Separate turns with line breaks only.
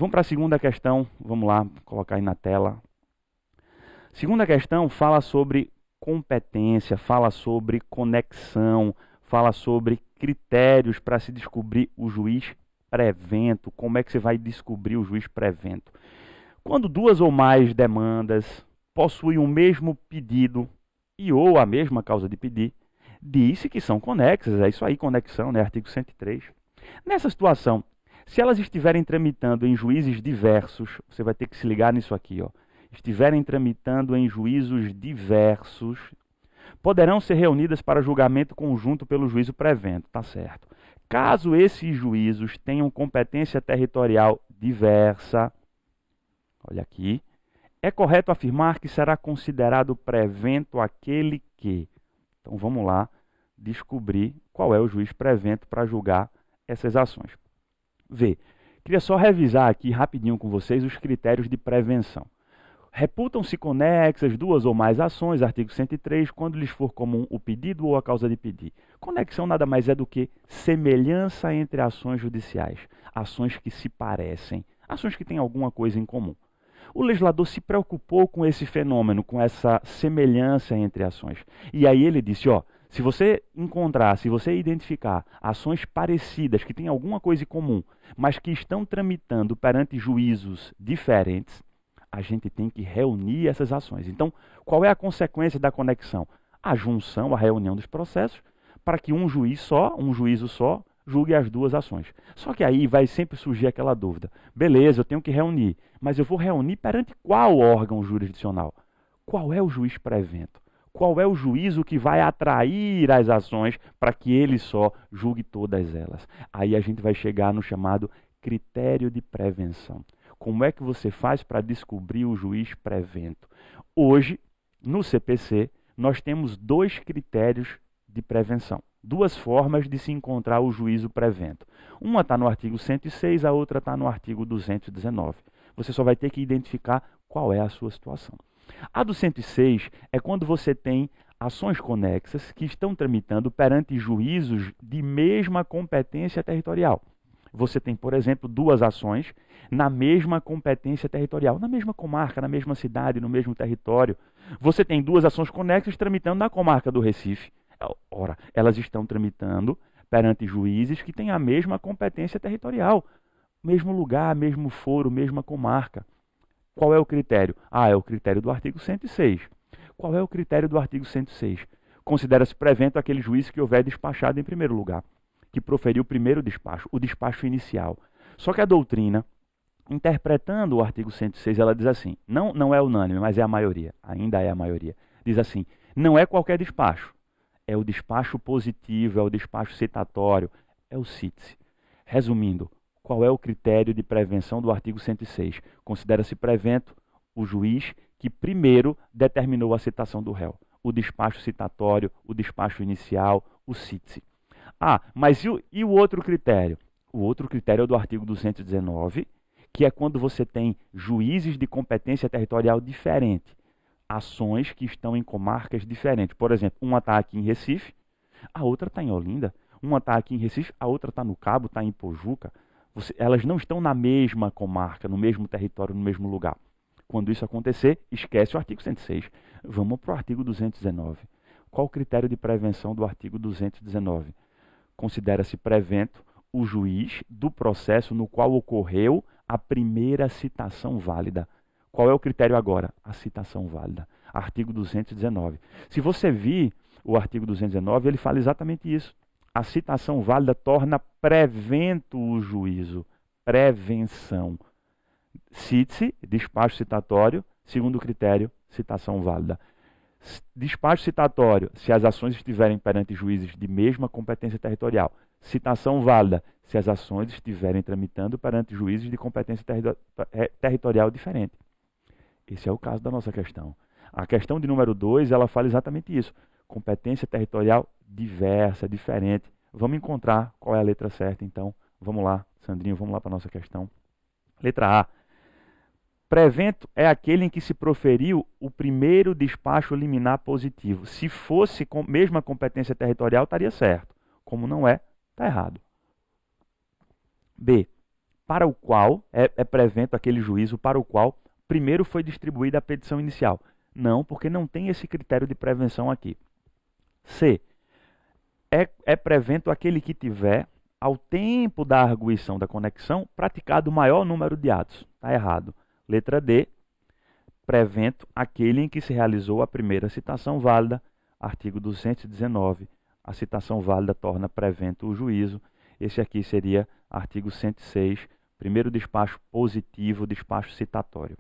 Vamos para a segunda questão, vamos lá, colocar aí na tela. Segunda questão fala sobre competência, fala sobre conexão, fala sobre critérios para se descobrir o juiz prevento. Como é que você vai descobrir o juiz prevento? Quando duas ou mais demandas possuem o mesmo pedido e ou a mesma causa de pedir, diz-se que são conexas. É isso aí, conexão, né? Artigo 103. Nessa situação, se elas estiverem tramitando em juízes diversos, você vai ter que se ligar nisso aqui, ó. Estiverem tramitando em juízos diversos, poderão ser reunidas para julgamento conjunto pelo juízo prevento, tá certo? Caso esses juízos tenham competência territorial diversa, olha aqui, é correto afirmar que será considerado prevento aquele que... Então vamos lá descobrir qual é o juiz prevento para julgar essas ações. Vê, queria só revisar aqui rapidinho com vocês os critérios de prevenção. Reputam-se conexas duas ou mais ações, artigo 103, quando lhes for comum o pedido ou a causa de pedir. Conexão nada mais é do que semelhança entre ações judiciais, ações que se parecem, ações que têm alguma coisa em comum. O legislador se preocupou com esse fenômeno, com essa semelhança entre ações. E aí ele disse, ó, se você encontrar, se você identificar ações parecidas, que têm alguma coisa em comum, mas que estão tramitando perante juízos diferentes, a gente tem que reunir essas ações. Então, qual é a consequência da conexão? A junção, a reunião dos processos, para que um juízo só, julgue as duas ações. Só que aí vai sempre surgir aquela dúvida. Beleza, eu tenho que reunir, mas eu vou reunir perante qual órgão jurisdicional? Qual é o juiz prevento? Qual é o juízo que vai atrair as ações para que ele só julgue todas elas? Aí a gente vai chegar no chamado critério de prevenção. Como é que você faz para descobrir o juiz prevento? Hoje, no CPC, nós temos dois critérios de prevenção. Duas formas de se encontrar o juízo prevento. Uma está no artigo 106, a outra está no artigo 219. Você só vai ter que identificar qual é a sua situação. A do 106 é quando você tem ações conexas que estão tramitando perante juízos de mesma competência territorial. Você tem, por exemplo, duas ações na mesma competência territorial, na mesma comarca, na mesma cidade, no mesmo território. Você tem duas ações conexas tramitando na comarca do Recife. Ora, elas estão tramitando perante juízes que têm a mesma competência territorial, mesmo lugar, mesmo foro, mesma comarca. Qual é o critério? É o critério do artigo 106. Qual é o critério do artigo 106? Considera-se prevento aquele juiz que houver despachado em primeiro lugar, que proferiu o primeiro despacho, o despacho inicial. Só que a doutrina, interpretando o artigo 106, ela diz assim, não é unânime, mas é a maioria, ainda é a maioria. Diz assim, não é qualquer despacho, é o despacho positivo, é o despacho citatório, é o cite-se. Resumindo, qual é o critério de prevenção do artigo 106? Considera-se prevento o juiz que primeiro determinou a citação do réu, o despacho citatório, o despacho inicial, o cite-se. Mas e o outro critério? O outro critério é o do artigo 219, que é quando você tem juízes de competência territorial diferente, ações que estão em comarcas diferentes. Por exemplo, uma está aqui em Recife, a outra está em Olinda. Uma está aqui em Recife, a outra está no Cabo, está em Pojuca. Elas não estão na mesma comarca, no mesmo território, no mesmo lugar. Quando isso acontecer, esquece o artigo 106. Vamos para o artigo 219. Qual o critério de prevenção do artigo 219? Considera-se prevento o juiz do processo no qual ocorreu a primeira citação válida. Qual é o critério agora? A citação válida. Artigo 219. Se você vir o artigo 219, ele fala exatamente isso. A citação válida torna prevento o juízo. Prevenção. Cite-se, despacho citatório. Segundo critério, citação válida. Despacho citatório, se as ações estiverem perante juízes de mesma competência territorial. Citação válida, se as ações estiverem tramitando perante juízes de competência territorial diferente. Esse é o caso da nossa questão. A questão de número 2, ela fala exatamente isso. Competência territorial diversa, diferente. Vamos encontrar qual é a letra certa, então. Vamos lá, Sandrinho, vamos lá para a nossa questão. Letra A. Prevento é aquele em que se proferiu o primeiro despacho liminar positivo. Se fosse com mesma competência territorial, estaria certo. Como não é, está errado. B. para o qual é prevento aquele juízo para o qual primeiro foi distribuída a petição inicial. Não, porque não tem esse critério de prevenção aqui. C. É prevento aquele que tiver, ao tempo da arguição da conexão, praticado o maior número de atos. Está errado. Letra D. Prevento aquele em que se realizou a primeira citação válida. Artigo 219. A citação válida torna prevento o juízo. Esse aqui seria artigo 106, primeiro despacho positivo, despacho citatório.